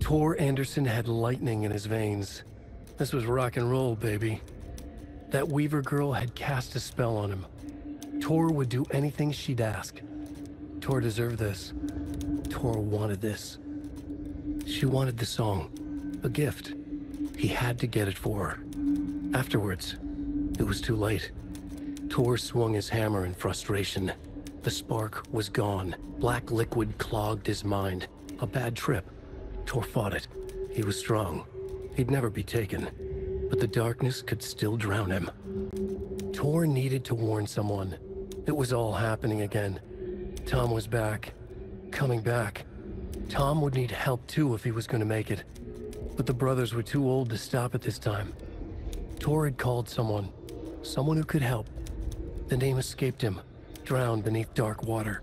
Tor Anderson had lightning in his veins. This was rock and roll, baby. That Weaver girl had cast a spell on him. Tor would do anything she'd ask. Tor deserved this. Tor wanted this. She wanted the song. A gift. He had to get it for her. Afterwards, it was too late. Tor swung his hammer in frustration. The spark was gone. Black liquid clogged his mind. A bad trip. Tor fought it. He was strong. He'd never be taken. But the darkness could still drown him. Tor needed to warn someone. It was all happening again. Tom was back. Coming back. Tom would need help too if he was going to make it. But the brothers were too old to stop at this time. Tor had called someone. Someone who could help. The name escaped him. Drowned beneath dark water.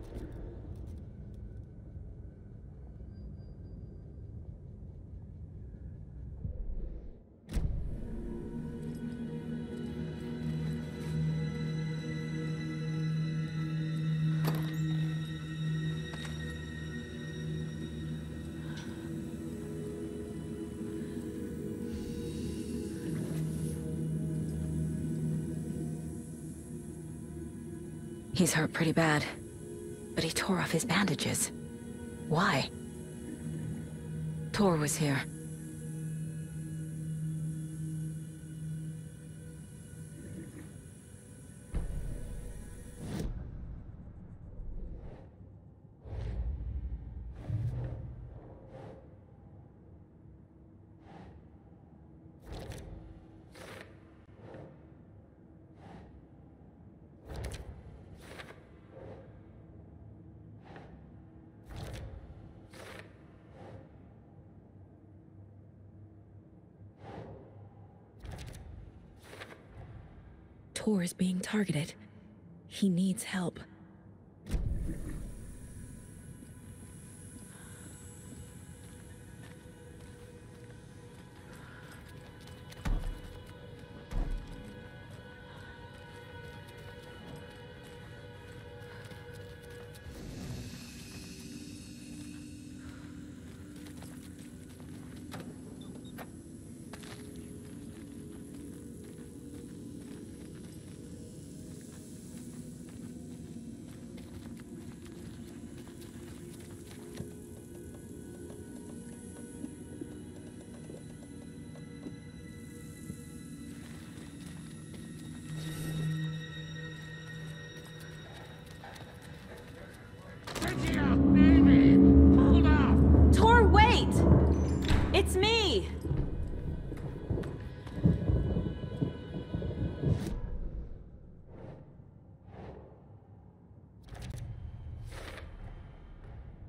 He's hurt pretty bad, but he tore off his bandages. Why? Tor was here. Tor is being targeted. He needs help. It's me!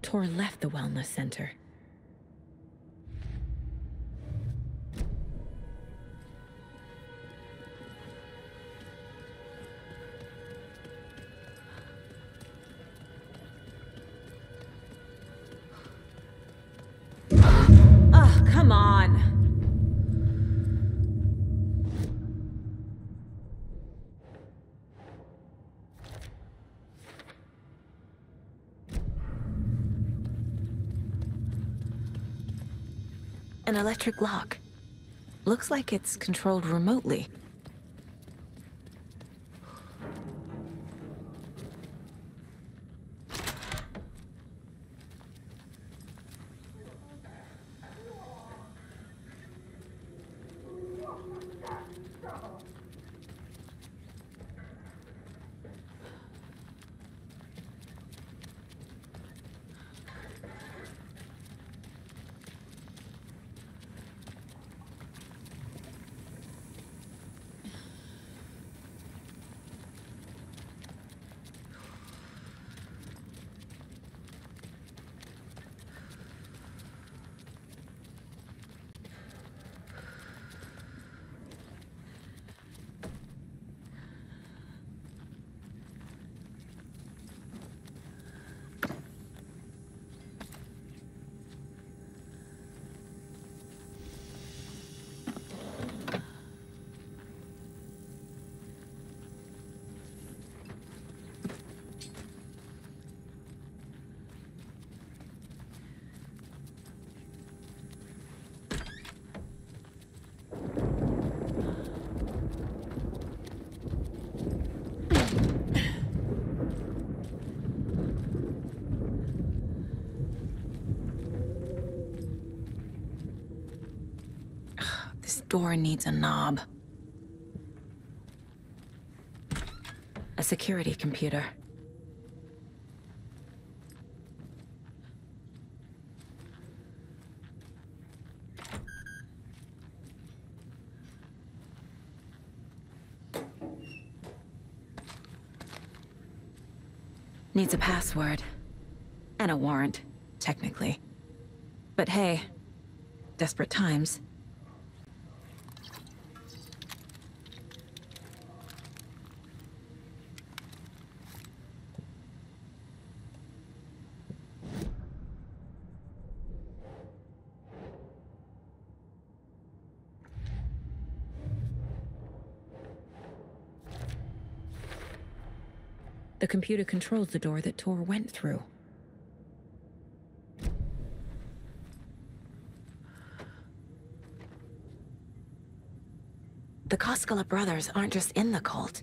Tor left the wellness center. Come on. An electric lock. Looks like it's controlled remotely. door needs a knob. A security computer. Needs a password. And a warrant, technically. But hey, desperate times. The computer controls the door that Tor went through. The Koskela brothers aren't just in the cult.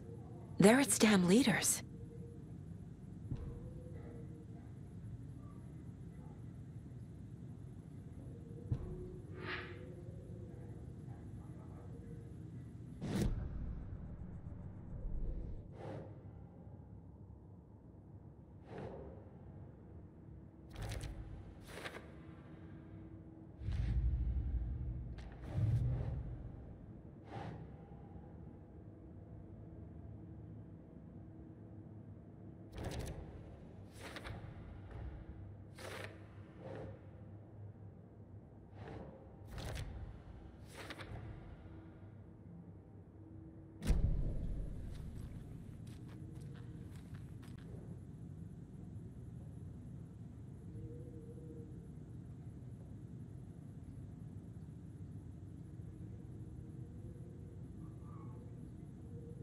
They're its damn leaders.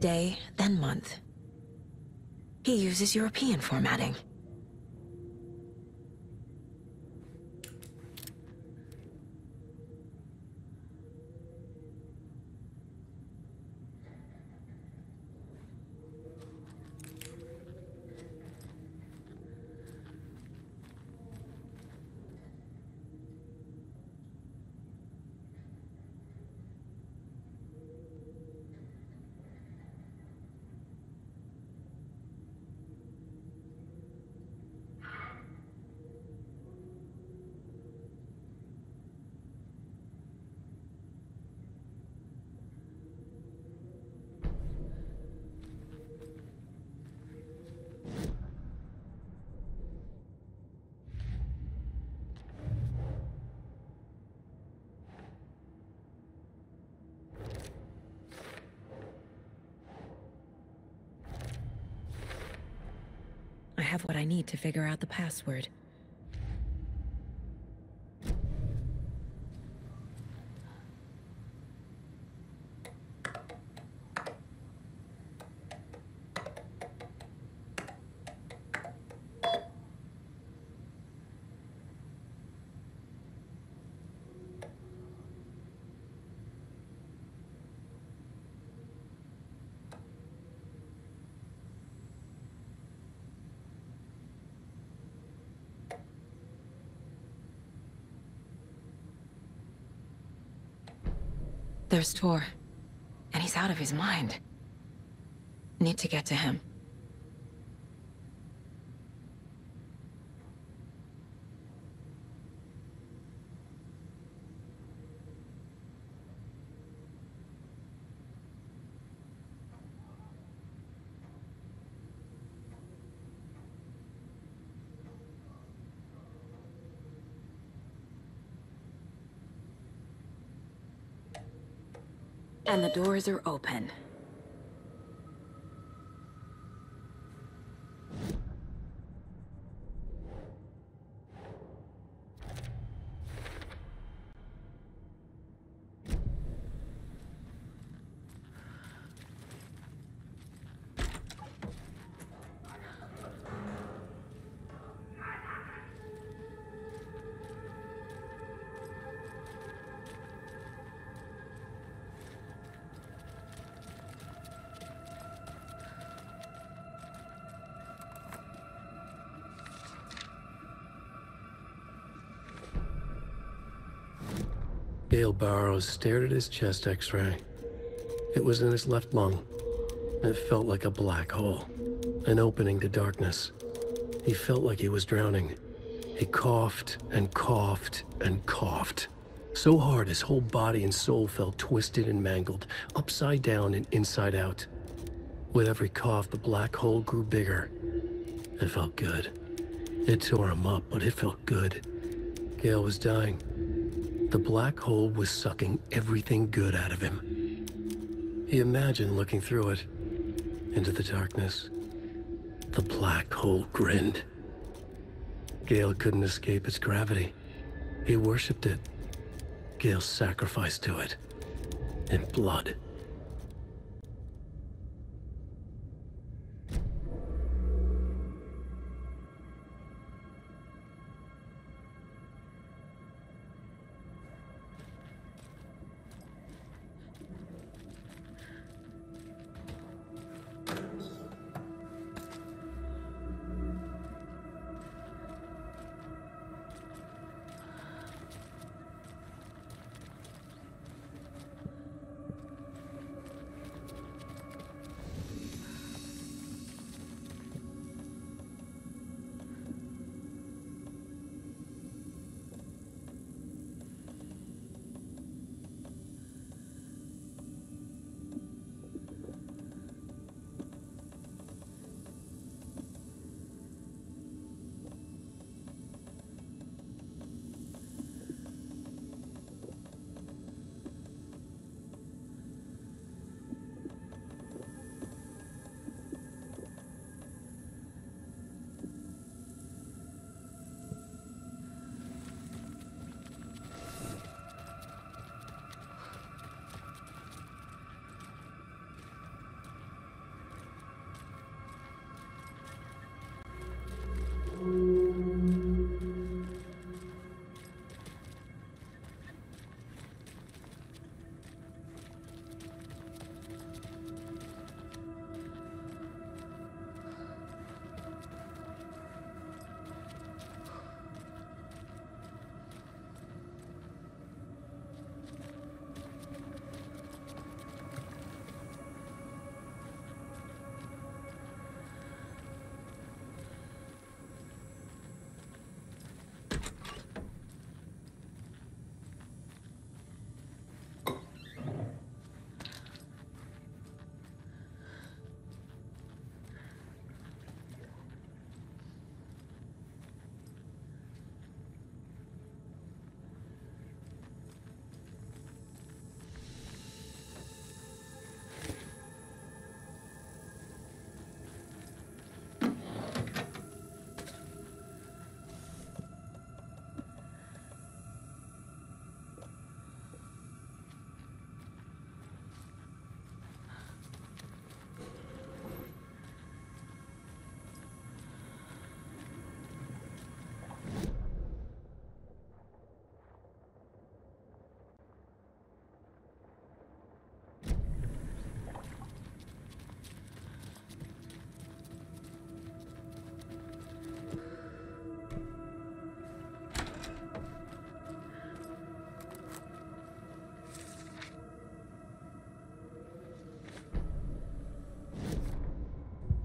Day, then month. He uses European formatting. I have what I need to figure out the password. There's Tor, and he's out of his mind. Need to get to him. And the doors are open. Gale Barrows stared at his chest x-ray. It was in his left lung. It felt like a black hole, an opening to darkness. He felt like he was drowning. He coughed and coughed and coughed. So hard his whole body and soul felt twisted and mangled, upside down and inside out. With every cough, the black hole grew bigger. It felt good. It tore him up, but it felt good. Gale was dying. The black hole was sucking everything good out of him. He imagined looking through it, into the darkness. The black hole grinned. Gale couldn't escape its gravity. He worshipped it. Gale sacrificed to it. In blood.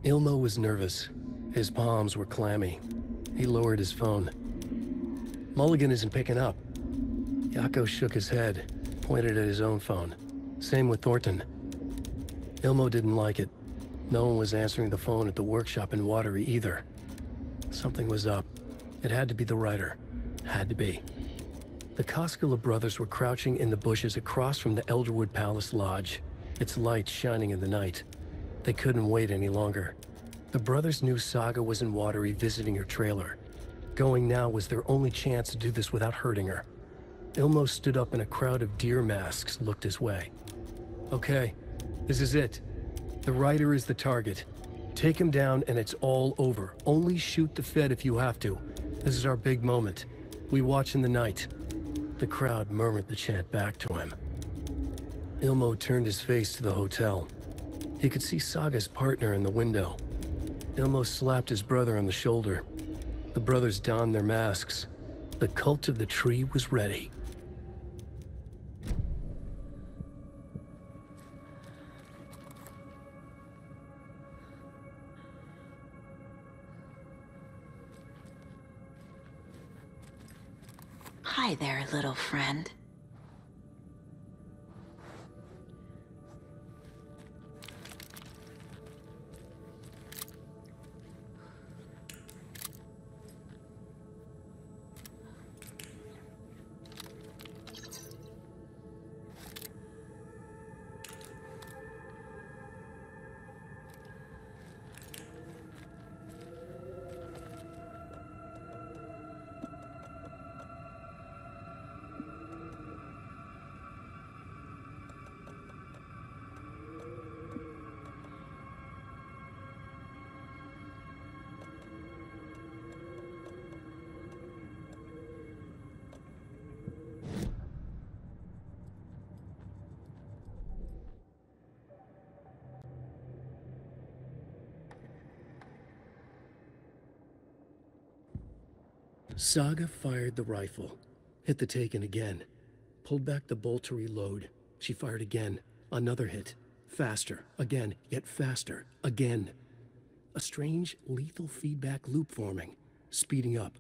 Ilmo was nervous. His palms were clammy. He lowered his phone. Mulligan isn't picking up. Yako shook his head, pointed at his own phone. Same with Thornton. Ilmo didn't like it. No one was answering the phone at the workshop in Watery either. Something was up. It had to be the writer. Had to be. The Koskela brothers were crouching in the bushes across from the Elderwood Palace Lodge, its lights shining in the night. They couldn't wait any longer. The brothers knew Saga was in Watery visiting her trailer. Going now was their only chance to do this without hurting her. Ilmo stood up and a crowd of deer masks looked his way. Okay, this is it. The writer is the target. Take him down and it's all over. Only shoot the Fed if you have to. This is our big moment. We watch in the night. The crowd murmured the chant back to him. Ilmo turned his face to the hotel. He could see Saga's partner in the window. Ilmo slapped his brother on the shoulder. The brothers donned their masks. The cult of the tree was ready. Hi there, little friend. Saga fired the rifle, hit the Taken again, pulled back the bolt to reload. She fired again, another hit, faster, again, yet faster, again. A strange, lethal feedback loop forming, speeding up.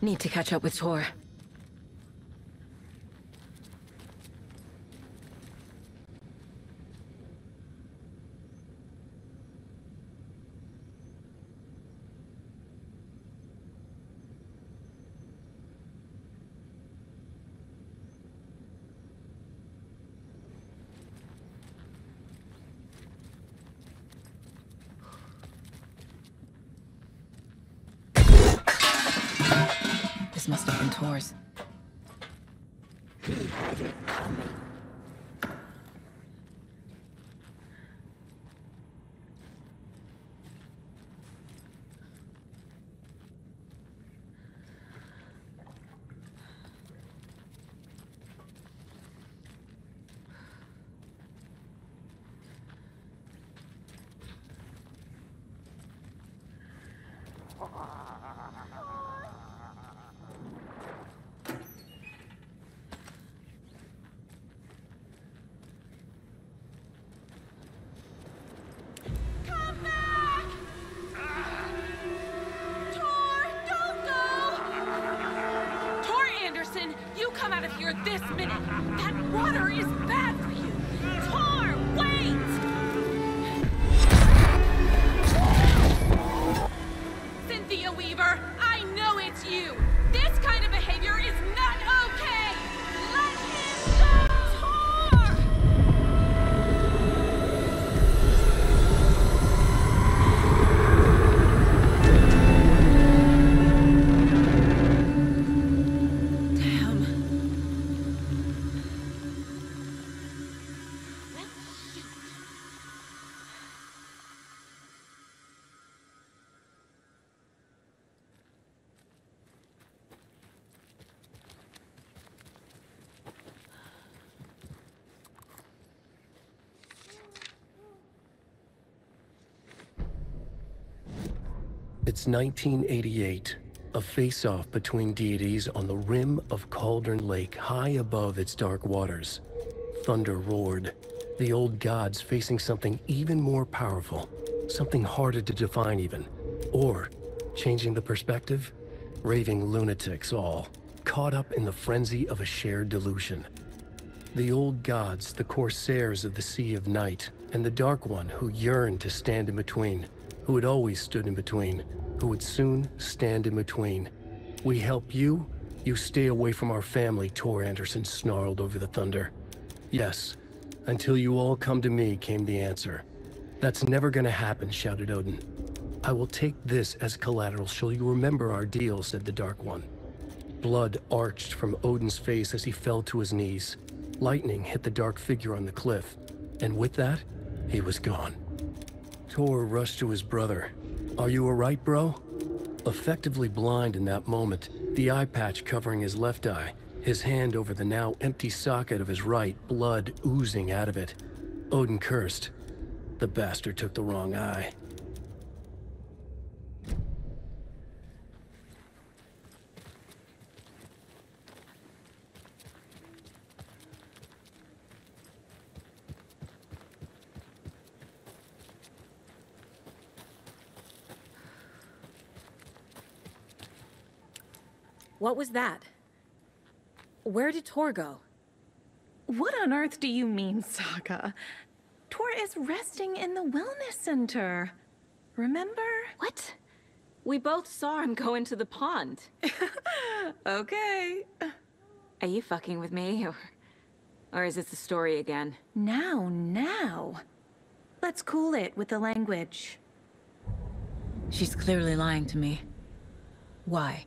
Need to catch up with Tor. This must have been Tor's. You come out of here this minute! That water is bad for you! Tor, wait! Cynthia Weaver, I know it's you! This kind of behavior is not okay! Let him go! Tor! It's 1988, a face-off between deities on the rim of Cauldron Lake high above its dark waters. Thunder roared, the old gods facing something even more powerful, something harder to define even. Or, changing the perspective, raving lunatics all, caught up in the frenzy of a shared delusion. The old gods, the corsairs of the Sea of Night, and the Dark One who yearned to stand in between, who had always stood in between, who would soon stand in between. We help you, you stay away from our family, Tor Anderson snarled over the thunder. Yes, until you all come to me, came the answer. That's never gonna happen, shouted Odin. I will take this as collateral, shall you remember our deal, said the Dark One. Blood arched from Odin's face as he fell to his knees. Lightning hit the dark figure on the cliff, and with that, he was gone. Tor rushed to his brother. Are you alright, bro? Effectively blind in that moment, the eye patch covering his left eye, his hand over the now empty socket of his right, blood oozing out of it. Odin cursed. The bastard took the wrong eye. What was that? Where did Tor go? What on earth do you mean, Saga? Tor is resting in the wellness center. Remember? What? We both saw him go into the pond. Okay. Are you fucking with me, or is this the story again? Now. Let's cool it with the language. She's clearly lying to me. Why?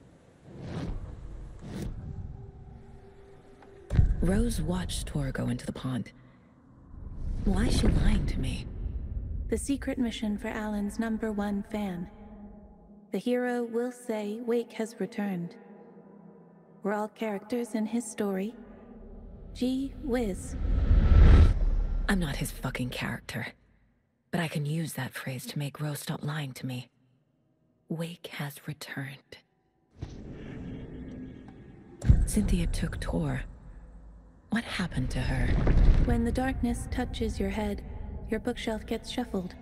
Rose watched Tor go into the pond. Why is she lying to me? The secret mission for Alan's #1 fan. The hero will say Wake has returned. We're all characters in his story. Gee whiz. I'm not his fucking character. But I can use that phrase to make Rose stop lying to me. Wake has returned. Cynthia took Tor. What happened to her? When the darkness touches your head, your bookshelf gets shuffled.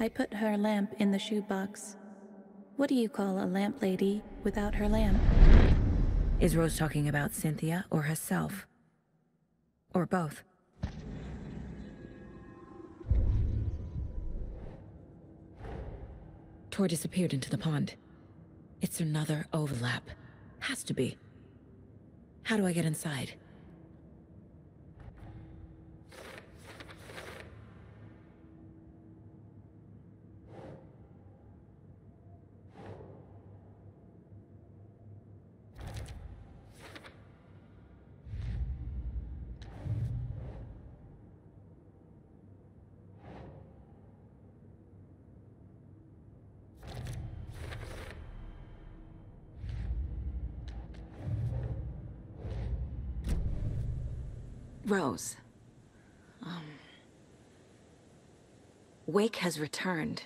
I put her lamp in the shoebox. What do you call a lamp lady without her lamp? Is Rose talking about Cynthia or herself? Or both? Tor disappeared into the pond. It's another overlap. Has to be. How do I get inside? Rose. Wake has returned.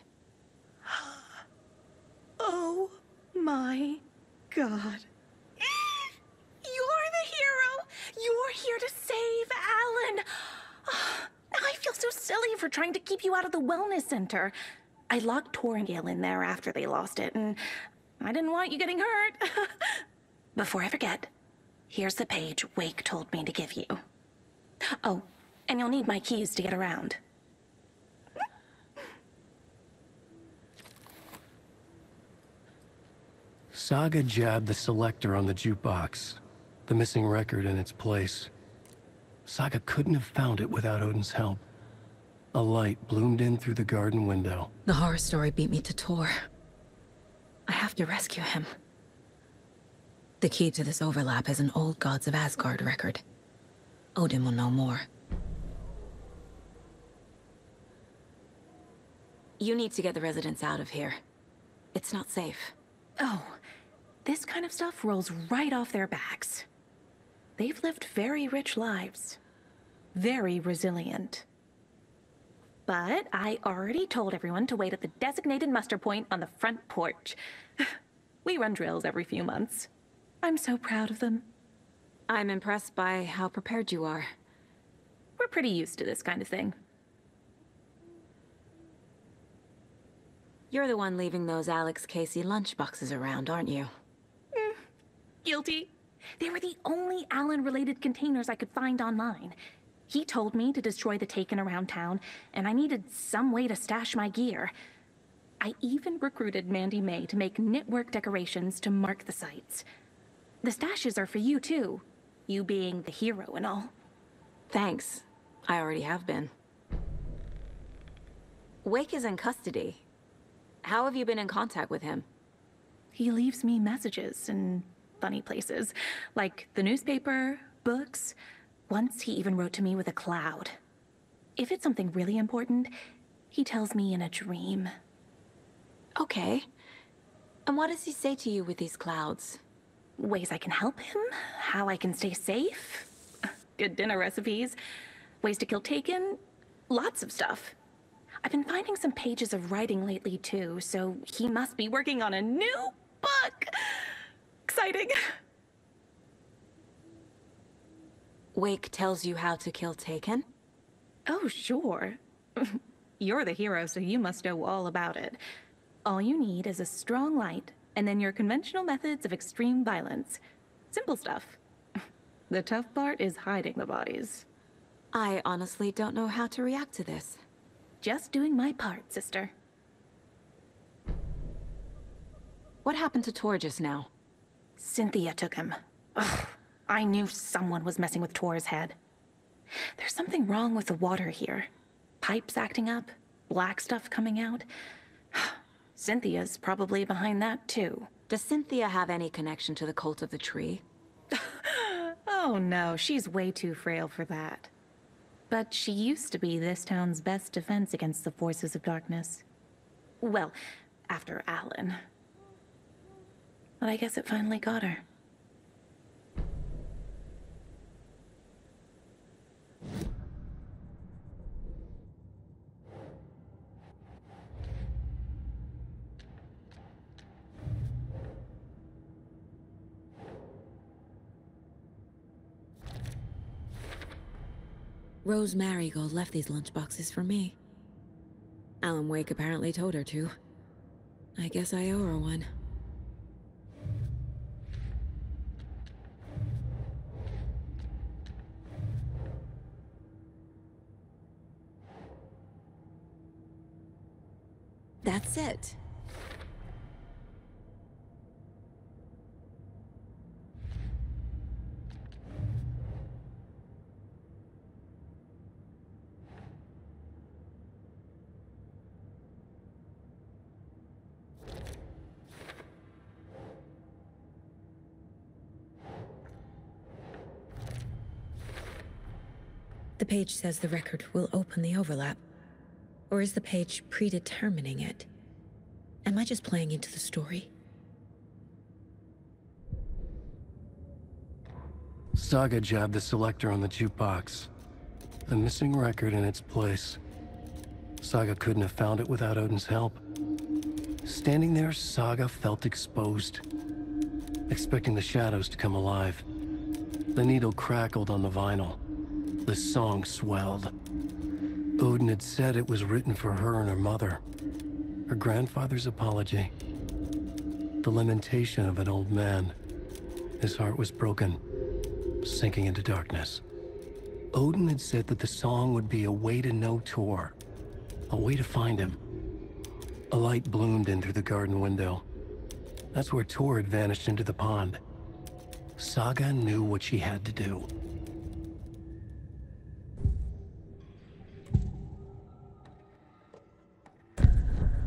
Oh my God. You're the hero! You're here to save Alan! I feel so silly for trying to keep you out of the wellness center. I locked Tor and Gale in there after they lost it, and I didn't want you getting hurt. Before I forget, here's the page Wake told me to give you. Oh, and you'll need my keys to get around. Saga jabbed the selector on the jukebox, the missing record in its place. Saga couldn't have found it without Odin's help. A light bloomed in through the garden window. The horror story beat me to Tor. I have to rescue him. The key to this overlap is an old Gods of Asgard record. Odin will know more. You need to get the residents out of here. It's not safe. Oh, this kind of stuff rolls right off their backs. They've lived very rich lives. Very resilient. But I already told everyone to wait at the designated muster point on the front porch. We run drills every few months. I'm so proud of them. I'm impressed by how prepared you are. We're pretty used to this kind of thing. You're the one leaving those Alex Casey lunchboxes around, aren't you? Guilty. They were the only Alan-related containers I could find online. He told me to destroy the Taken around town, and I needed some way to stash my gear. I even recruited Mandy May to make knitwork decorations to mark the sites. The stashes are for you, too. You being the hero and all. Thanks. I already have been. Wake is in custody. How have you been in contact with him? He leaves me messages in funny places, like the newspaper, books. Once he even wrote to me with a cloud. If it's something really important, he tells me in a dream. Okay. And what does he say to you with these clouds? Ways I can help him, how I can stay safe, good dinner recipes, ways to kill Taken, lots of stuff. I've been finding some pages of writing lately too, so he must be working on a new book. Exciting. Wake tells you how to kill Taken? Oh, sure. You're the hero, so you must know all about it. All you need is a strong light, and then your conventional methods of extreme violence. Simple stuff. The tough part is hiding the bodies. I honestly don't know how to react to this. Just doing my part, sister. What happened to Tor just now? Cynthia took him. Ugh, I knew someone was messing with Tor's head. There's something wrong with the water here. Pipes acting up, black stuff coming out. Cynthia's probably behind that, too. Does Cynthia have any connection to the Cult of the Tree? Oh no, she's way too frail for that. But she used to be this town's best defense against the forces of darkness. Well, after Alan. But I guess it finally got her. Rose Marigold left these lunchboxes for me. Alan Wake apparently told her to. I guess I owe her one. That's it. The page says the record will open the overlap. Or is the page predetermining it? Am I just playing into the story? Saga jabbed the selector on the jukebox. The missing record in its place. Saga couldn't have found it without Odin's help. Standing there, Saga felt exposed, expecting the shadows to come alive. The needle crackled on the vinyl. The song swelled. Odin had said it was written for her and her mother. Her grandfather's apology. The lamentation of an old man. His heart was broken, sinking into darkness. Odin had said that the song would be a way to know Tor, a way to find him. A light bloomed in through the garden window. That's where Tor had vanished into the pond. Saga knew what she had to do.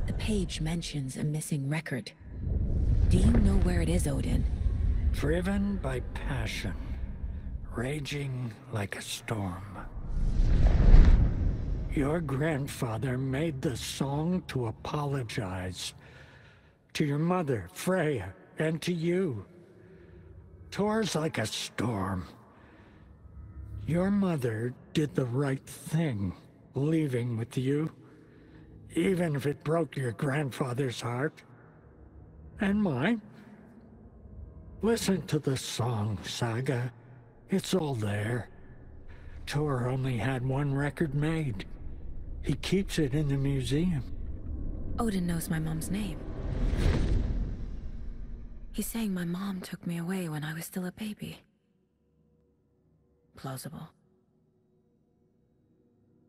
The page mentions a missing record. Do you know where it is, Odin? Driven by passion, raging like a storm. Your grandfather made the song to apologize. To your mother, Freya, and to you. Tor's like a storm. Your mother did the right thing. leaving with you, even if it broke your grandfather's heart. And mine. Listen to the song, Saga. It's all there. Tor only had one record made. He keeps it in the museum. Odin knows my mom's name. He's saying my mom took me away when I was still a baby. Plausible.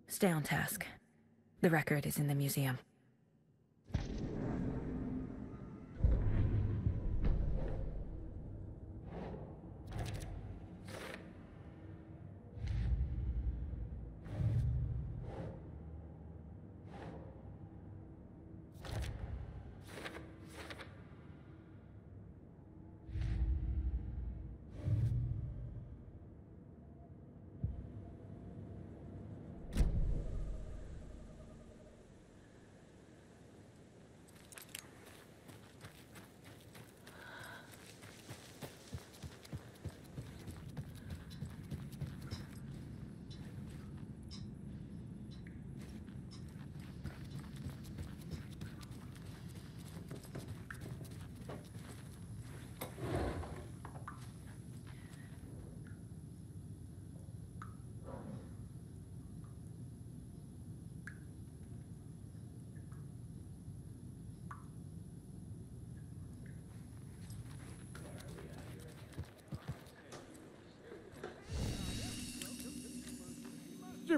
Stay on task. The record is in the museum.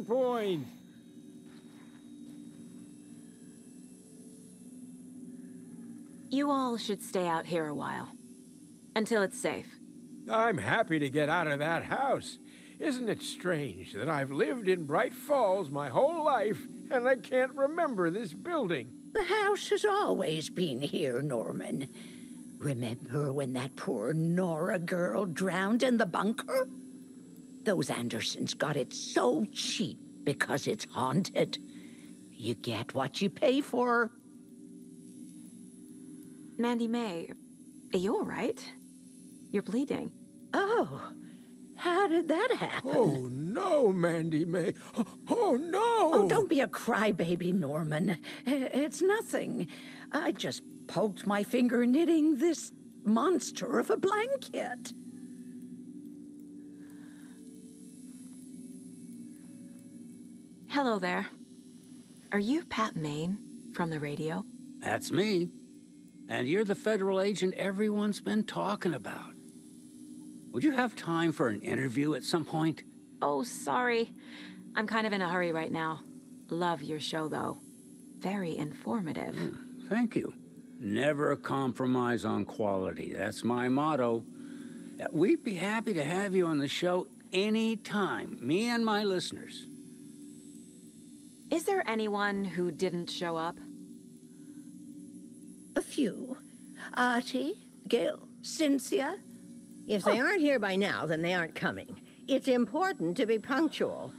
Point. You all should stay out here a while. Until it's safe. I'm happy to get out of that house. Isn't it strange that I've lived in Bright Falls my whole life and I can't remember this building? The house has always been here, Norman. Remember when that poor Nora girl drowned in the bunker? Those Andersons got it so cheap because it's haunted. You get what you pay for. Mandy May, are you all right? You're bleeding. Oh, how did that happen? Oh, no, Mandy May. Oh, no! Oh, don't be a crybaby, Norman. It's nothing. I just poked my finger knitting this monster of a blanket. Hello there. Are you Pat Maine from the radio? That's me. And you're the federal agent everyone's been talking about. Would you have time for an interview at some point? Oh, sorry. I'm kind of in a hurry right now. Love your show, though. Very informative. Thank you. Never a compromise on quality. That's my motto. We'd be happy to have you on the show anytime, me and my listeners. Is there anyone who didn't show up? A few. Artie, Gil, Cynthia. If they aren't here by now, then they aren't coming. It's important to be punctual.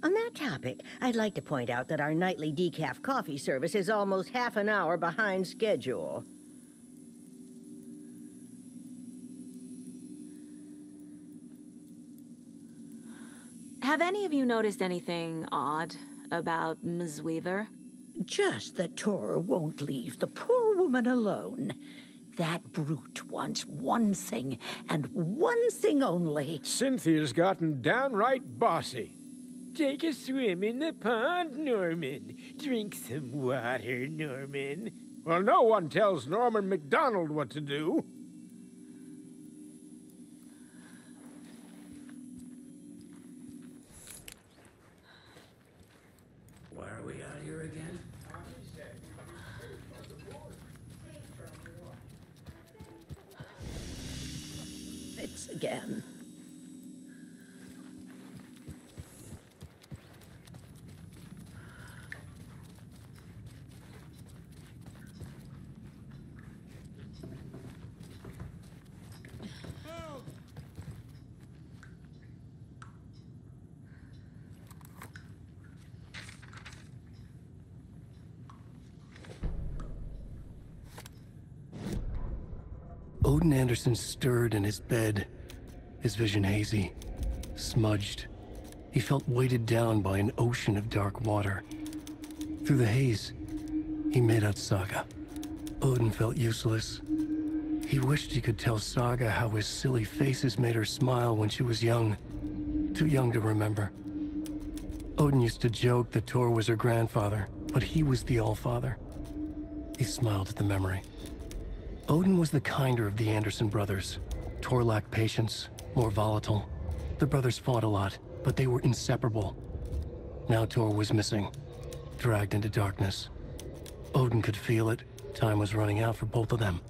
On that topic, I'd like to point out that our nightly decaf coffee service is almost half an hour behind schedule. Have any of you noticed anything odd about Ms. Weaver? Just that Tor won't leave the poor woman alone. That brute wants one thing, and one thing only. Cynthia's gotten downright bossy. Take a swim in the pond, Norman. Drink some water, Norman. Well, no one tells Norman MacDonald what to do. Why are we out here again? It's again. Odin Anderson stirred in his bed, his vision hazy, smudged. He felt weighted down by an ocean of dark water. Through the haze, he made out Saga. Odin felt useless. He wished he could tell Saga how his silly faces made her smile when she was young. Too young to remember. Odin used to joke that Tor was her grandfather, but he was the Allfather. He smiled at the memory. Odin was the kinder of the Anderson brothers. Tor lacked patience, more volatile. The brothers fought a lot, but they were inseparable. Now Tor was missing, dragged into darkness. Odin could feel it. Time was running out for both of them.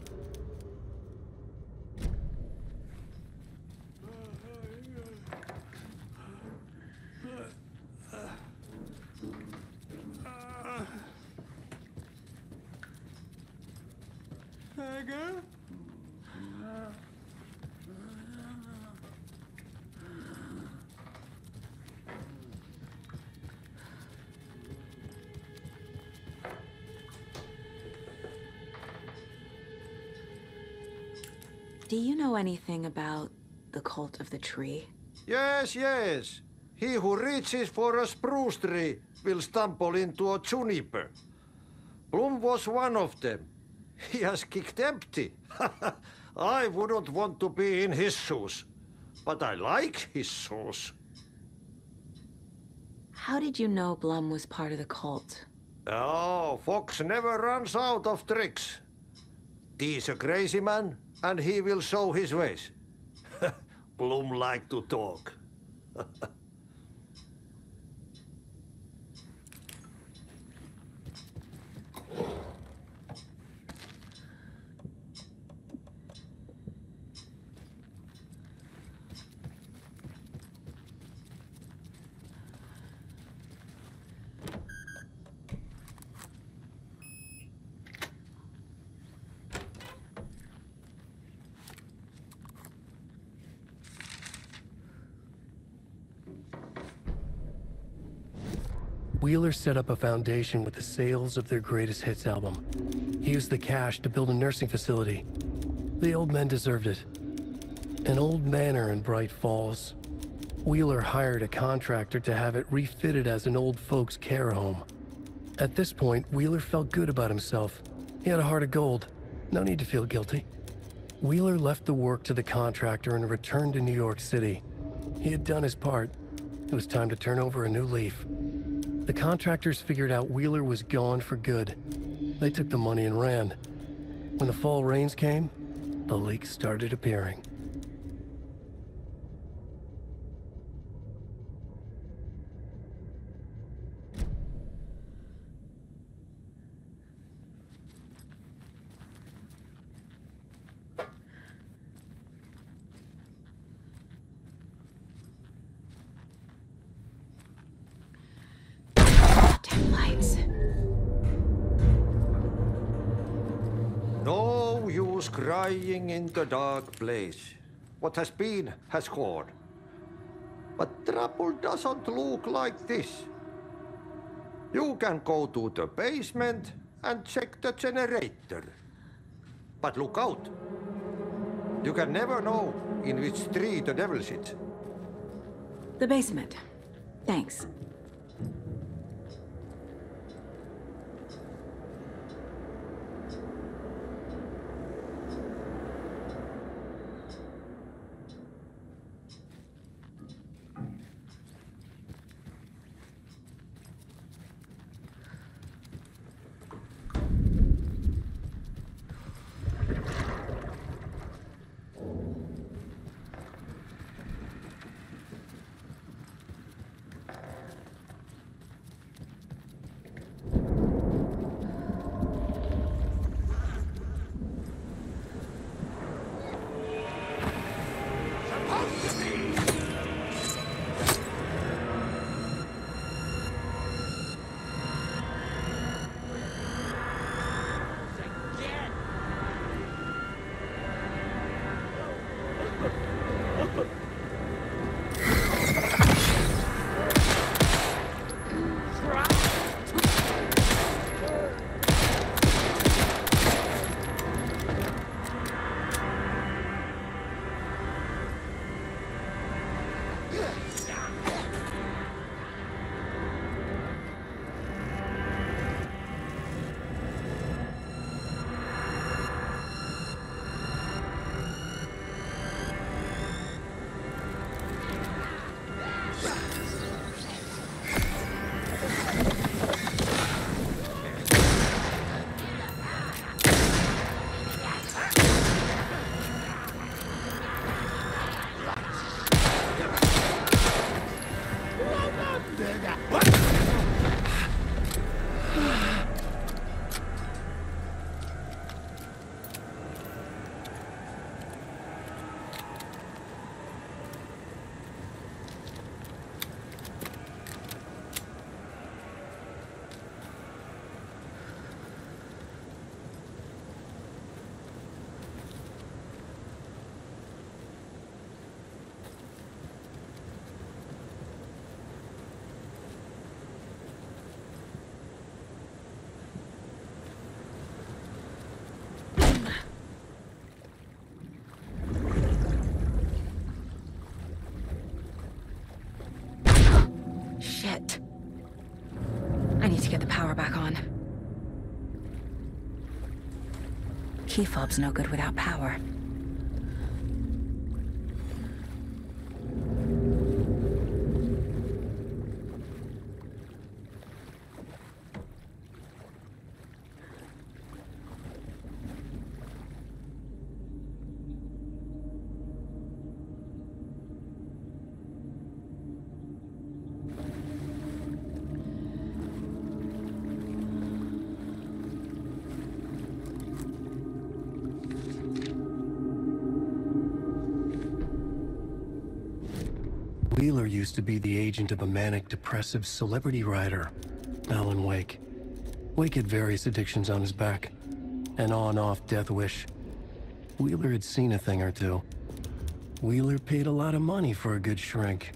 Do you know anything about the Cult of the Tree? Yes, yes. He who reaches for a spruce tree will stumble into a juniper. Bloom was one of them. He has kicked empty. I wouldn't want to be in his shoes. But I like his shoes. How did you know Blum was part of the cult? Oh, Fox never runs out of tricks. He's a crazy man, and he will show his ways. Bloom like to talk. Wheeler set up a foundation with the sales of their greatest hits album. He used the cash to build a nursing facility. The old men deserved it. An old manor in Bright Falls. Wheeler hired a contractor to have it refitted as an old folks' care home. At this point, Wheeler felt good about himself. He had a heart of gold. No need to feel guilty. Wheeler left the work to the contractor and returned to New York City. He had done his part. It was time to turn over a new leaf. The contractors figured out Wheeler was gone for good. They took the money and ran. When the fall rains came, the leaks started appearing. Lights. No use crying in the dark place. What has been has gone. But trouble doesn't look like this. You can go to the basement and check the generator. But look out. You can never know in which tree the devil sits. The basement. Thanks. power back on. Key fob's no good without power. Wheeler used to be the agent of a manic-depressive celebrity writer, Alan Wake. Wake had various addictions on his back, an on-off death wish. Wheeler had seen a thing or two. Wheeler paid a lot of money for a good shrink.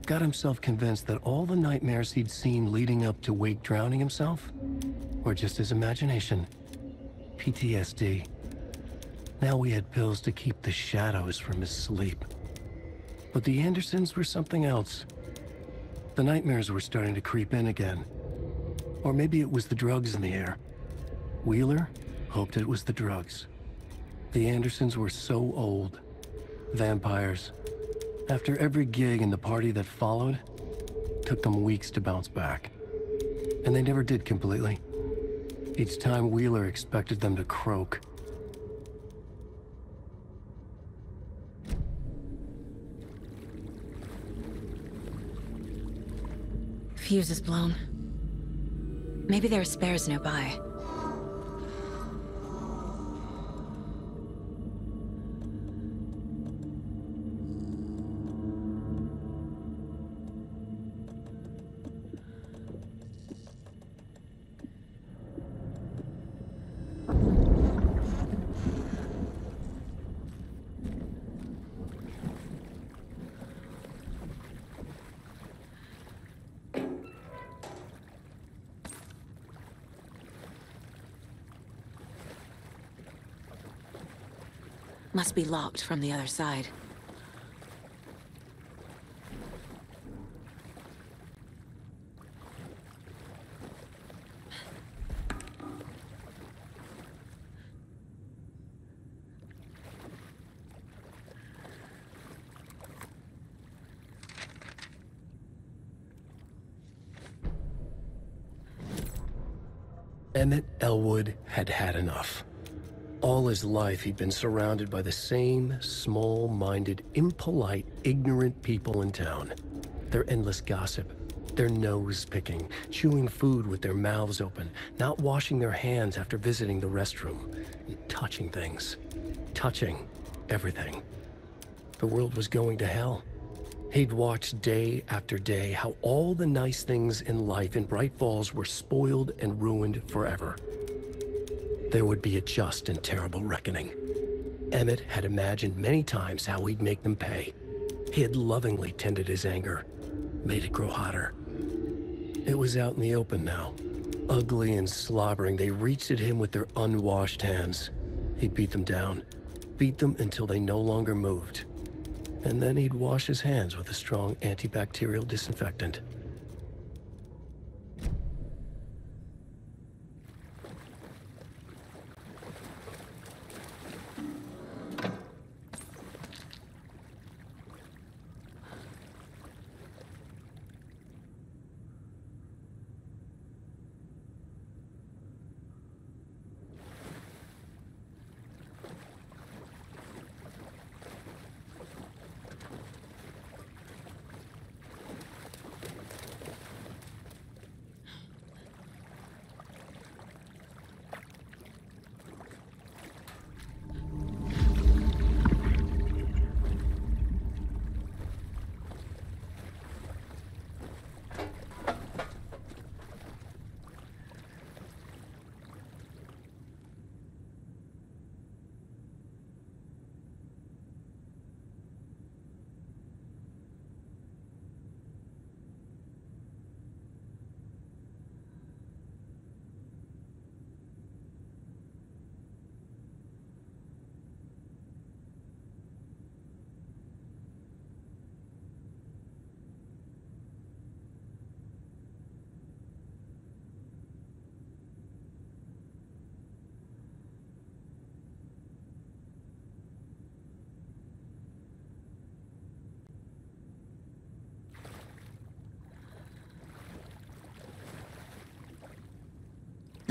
Got himself convinced that all the nightmares he'd seen leading up to Wake drowning himself were just his imagination. PTSD. Now he had pills to keep the shadows from his sleep. But the Andersons were something else. The nightmares were starting to creep in again. Or maybe it was the drugs in the air. Wheeler hoped it was the drugs. The Andersons were so old. Vampires. After every gig and the party that followed, took them weeks to bounce back. And they never did completely. Each time Wheeler expected them to croak. Fuse is blown. Maybe there are spares nearby. Must be locked from the other side. Emmett Elwood had had enough. All his life, he'd been surrounded by the same small-minded, impolite, ignorant people in town. Their endless gossip, their nose-picking, chewing food with their mouths open, not washing their hands after visiting the restroom, and touching things. Touching everything. The world was going to hell. He'd watched day after day how all the nice things in life in Bright Falls were spoiled and ruined forever. There would be a just and terrible reckoning. Emmett had imagined many times how he'd make them pay. He had lovingly tended his anger, made it grow hotter. It was out in the open now. Ugly and slobbering, they reached at him with their unwashed hands. He'd beat them down, beat them until they no longer moved. And then he'd wash his hands with a strong antibacterial disinfectant.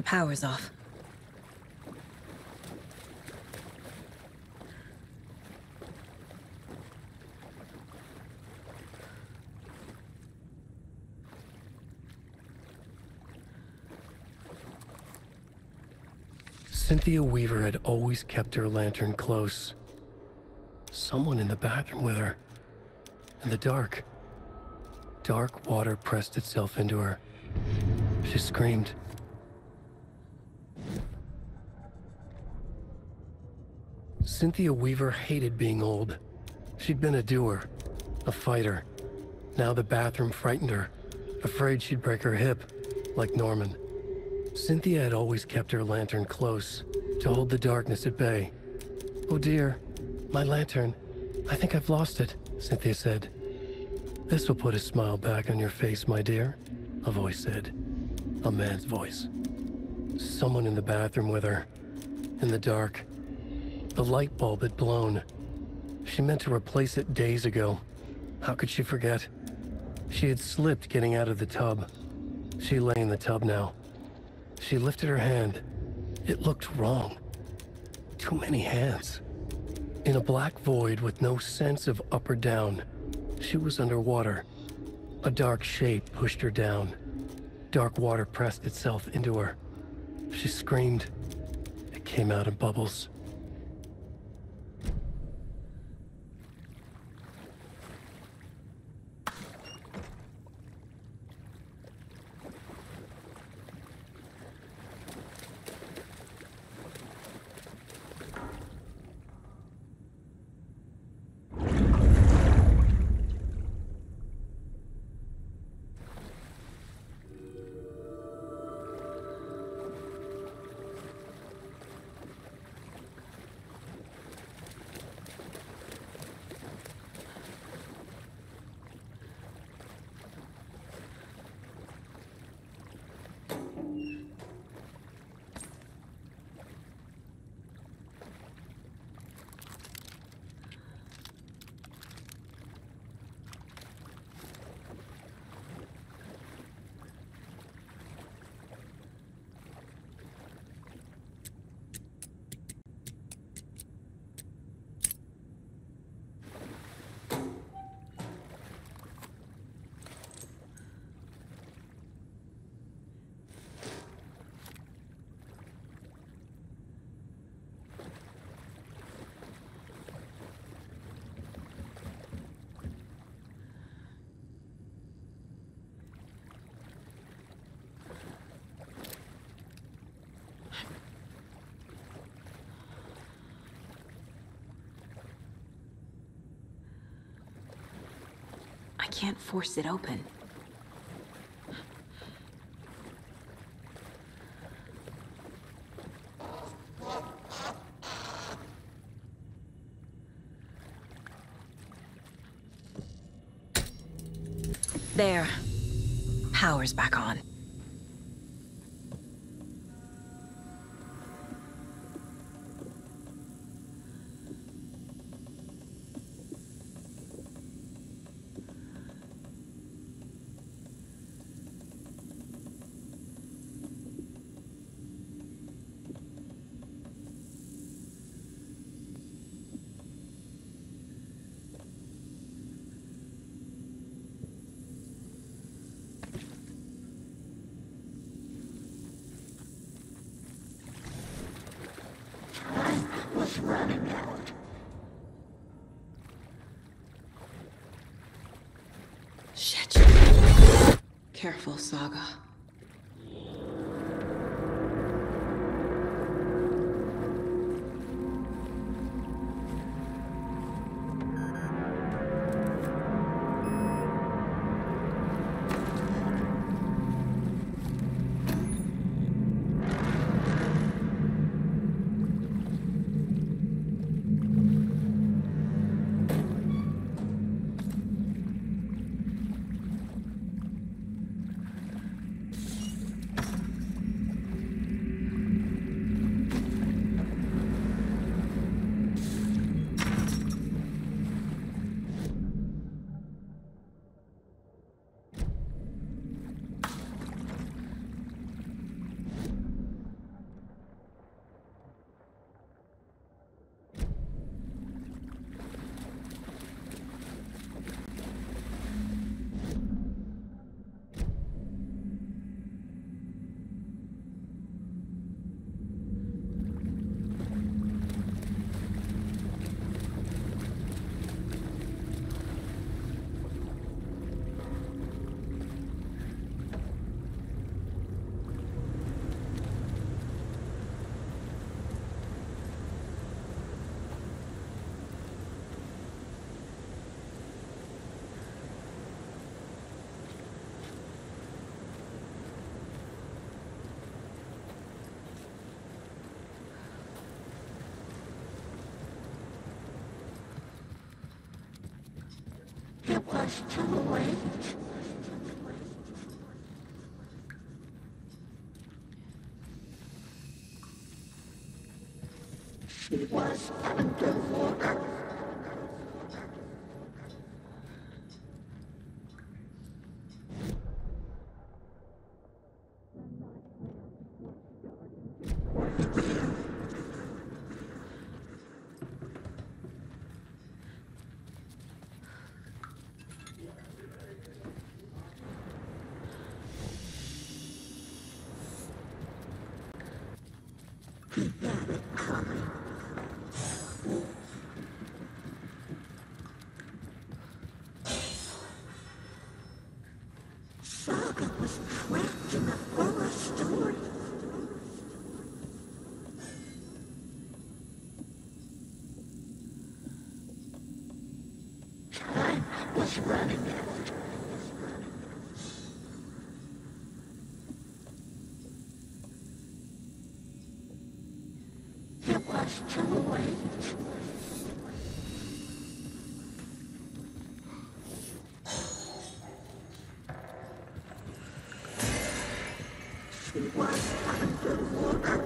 power's off. Cynthia Weaver had always kept her lantern close. Someone in the bathroom with her. In the dark. Dark water pressed itself into her. She screamed. Cynthia Weaver hated being old. She'd been a doer, a fighter. Now the bathroom frightened her, afraid she'd break her hip, like Norman. Cynthia had always kept her lantern close, to hold the darkness at bay. "Oh dear, my lantern. I think I've lost it," Cynthia said. "This will put a smile back on your face, my dear," a voice said. A man's voice. Someone in the bathroom with her. In the dark. The light bulb had blown. She meant to replace it days ago. How could she forget? She had slipped getting out of the tub. She lay in the tub now. She lifted her hand. It looked wrong. Too many hands. In a black void with no sense of up or down, she was underwater. A dark shape pushed her down. Dark water pressed itself into her. She screamed. It came out in bubbles. I can't force it open. There. Power's back on. Running out. Shit. Careful, Saga. was too late. She was underwater. He had it coming. Saga was trapped in a horror story. Time was running out. It was too late. She was underwater.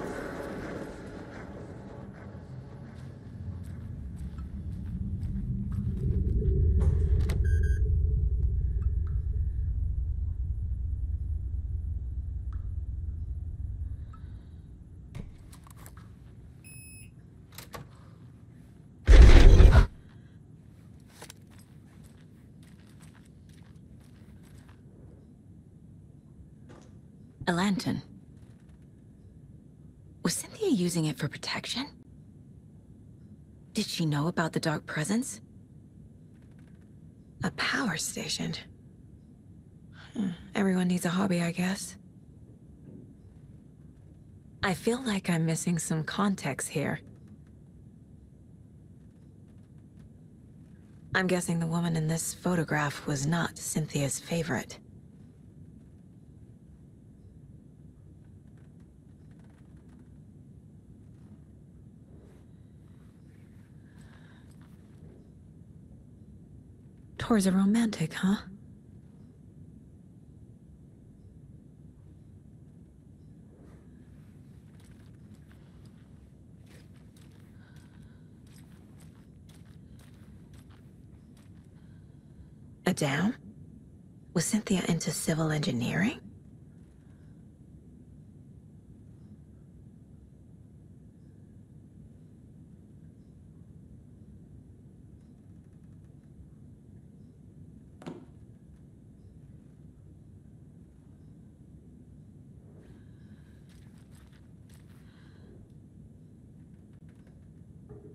A lantern. Was Cynthia using it for protection? Did she know about the dark presence? A power station. Everyone needs a hobby, I guess. I feel like I'm missing some context here. I'm guessing the woman in this photograph was not Cynthia's favorite. Tor's a romantic, huh? A dam? Was Cynthia into civil engineering?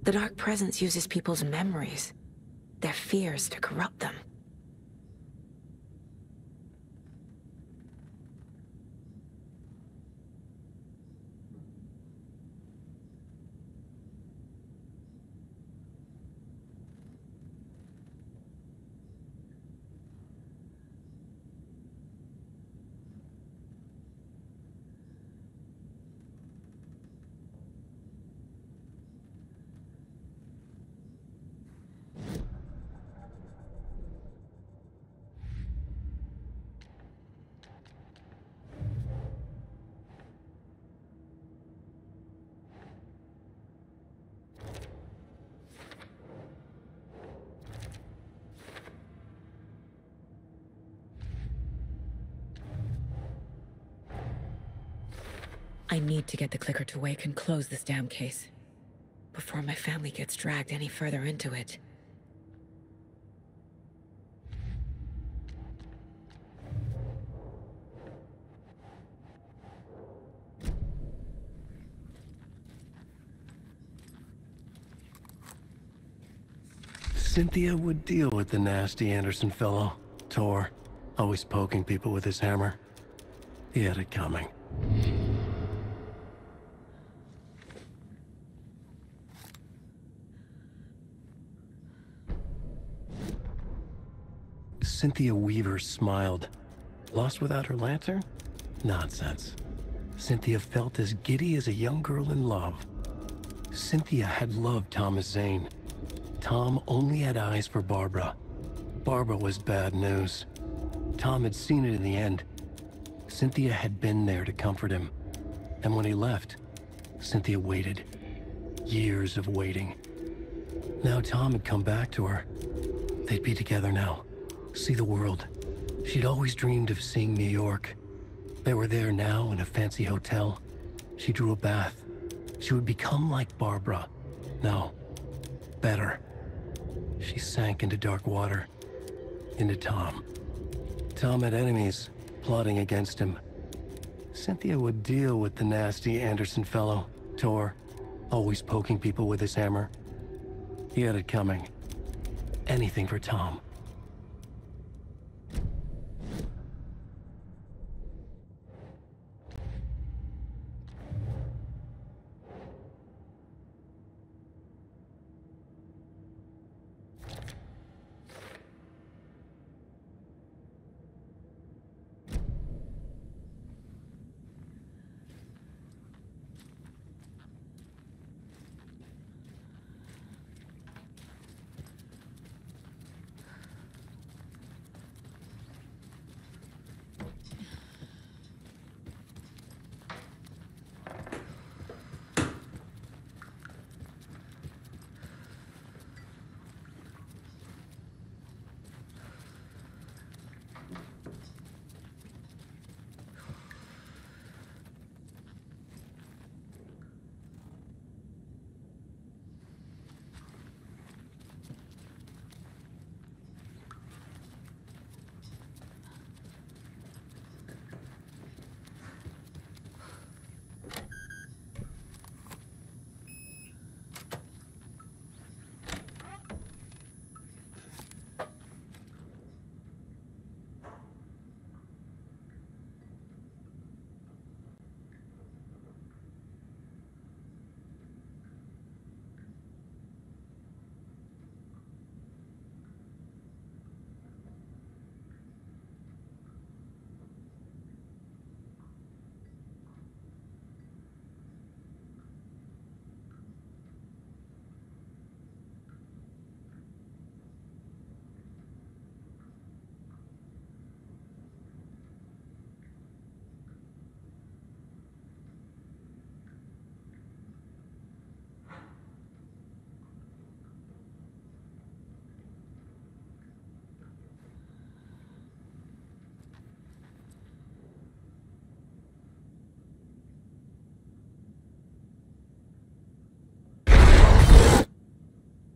The Dark Presence uses people's memories, their fears to corrupt them. I need to get the clicker to wake and close this damn case before my family gets dragged any further into it. Cynthia would deal with the nasty Anderson fellow, Tor, always poking people with his hammer. He had it coming. Cynthia Weaver smiled. Lost without her lantern? Nonsense. Cynthia felt as giddy as a young girl in love. Cynthia had loved Thomas Zane. Tom only had eyes for Barbara. Barbara was bad news. Tom had seen it in the end. Cynthia had been there to comfort him. And when he left, Cynthia waited. Years of waiting. Now Tom had come back to her. They'd be together now. See the world. She'd always dreamed of seeing New York. They were there now in a fancy hotel. She drew a bath. She would become like Barbara. No. Better. She sank into dark water. Into Tom. Tom had enemies plotting against him. Cynthia would deal with the nasty Anderson fellow, Tor, always poking people with his hammer. He had it coming. Anything for Tom.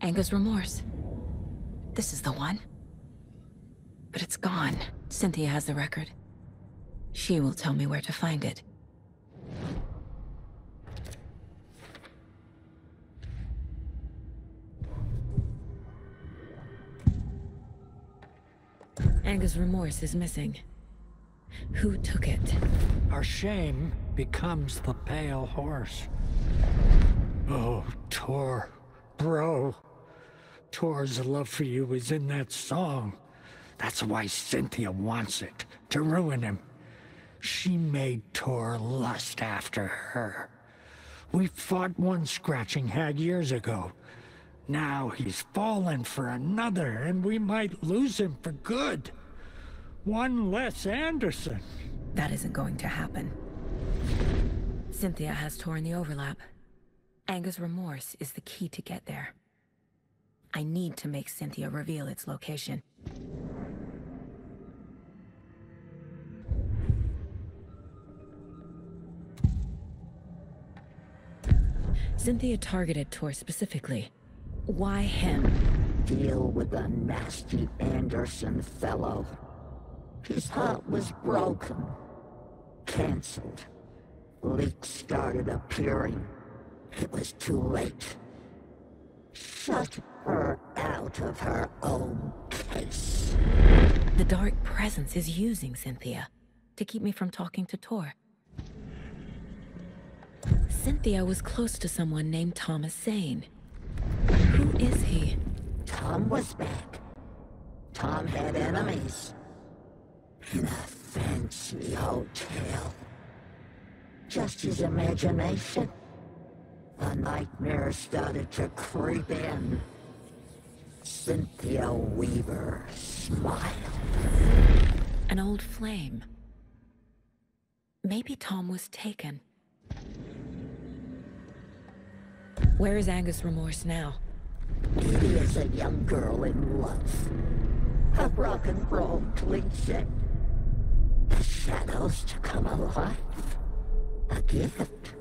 Anger's remorse. This is the one. But it's gone. Cynthia has the record. She will tell me where to find it. Anger's remorse is missing. Who took it? Our shame becomes the pale horse. Oh, Tor. Bro. Tor's love for you is in that song. That's why Cynthia wants it, to ruin him. She made Tor lust after her. We fought one scratching hag years ago. Now he's fallen for another, and we might lose him for good. One less Anderson. That isn't going to happen. Cynthia has Tor in the overlap. Anger's remorse is the key to get there. I need to make Cynthia reveal its location. Cynthia targeted Tor specifically. Why him? Deal with the nasty Anderson fellow. His heart was broken. Cancelled. Leaks started appearing. It was too late. Shut her out of her own case. The dark presence is using Cynthia to keep me from talking to Tor. Cynthia was close to someone named Thomas Zane. Who is he? Tom was back. Tom had enemies. In a fancy hotel. Just his imagination. The nightmare started to creep in. Cynthia Weaver smiled. An old flame. Maybe Tom was taken. Where is Angus Remorse now? He is a young girl in love. A rock and roll cliche. The shadows to come alive. A gift.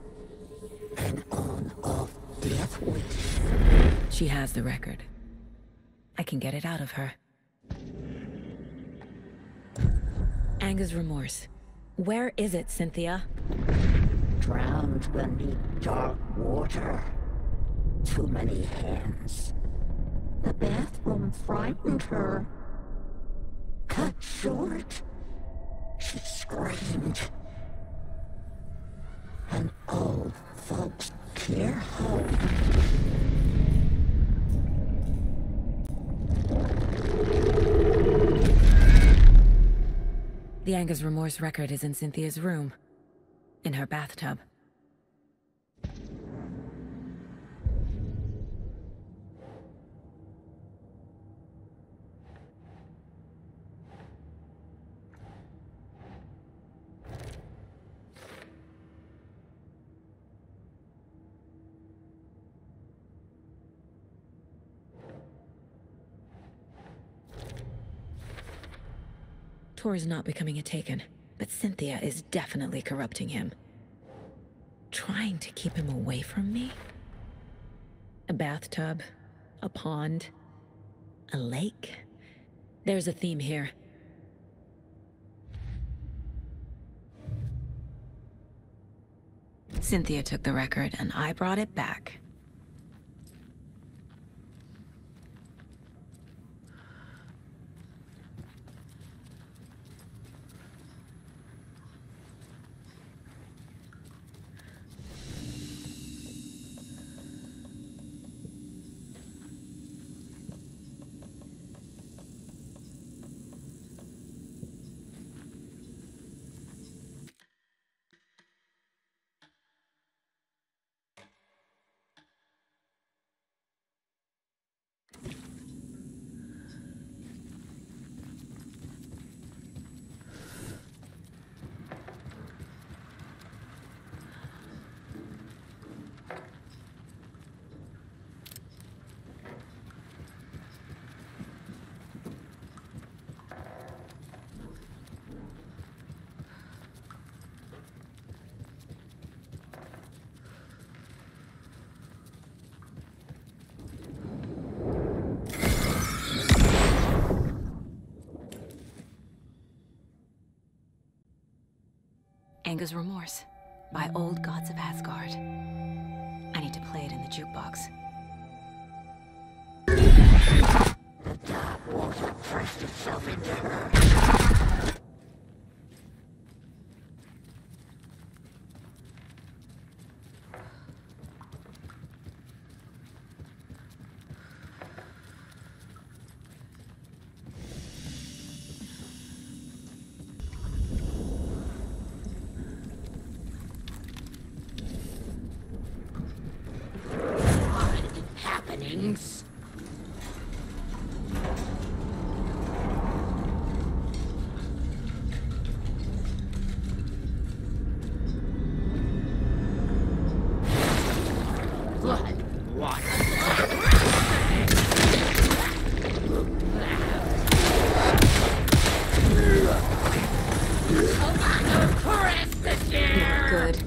An on-off death wish. She has the record. I can get it out of her. Angus Remorse. Where is it, Cynthia? Drowned beneath dark water. Too many hands. The bathroom frightened her. Cut short. She screamed. An old folks' care home. The Angus Remorse record is in Cynthia's room. In her bathtub. Tor is not becoming a Taken, but Cynthia is definitely corrupting him. Trying to keep him away from me? A bathtub, a pond, a lake. There's a theme here. Cynthia took the record and I brought it back. Angus Remorse by Old Gods of Asgard. I need to play it in the jukebox. The dark water pressed itself into her. Happenings. Good.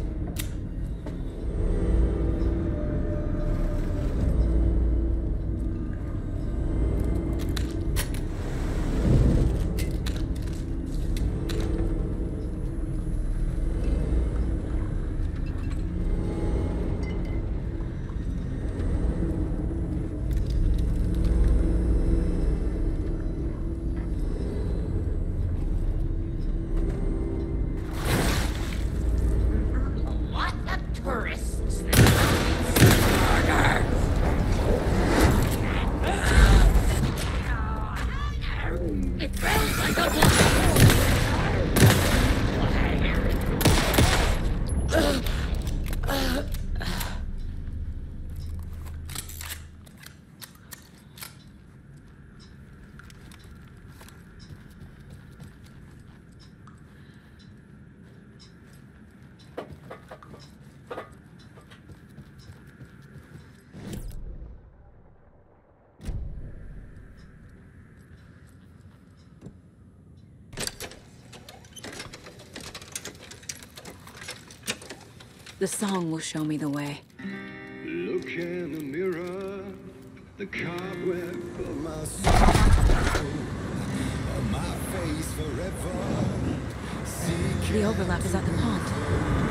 The song will show me the way. Look in the mirror, the cobweb of my soul, my face forever. The overlap is at the pond.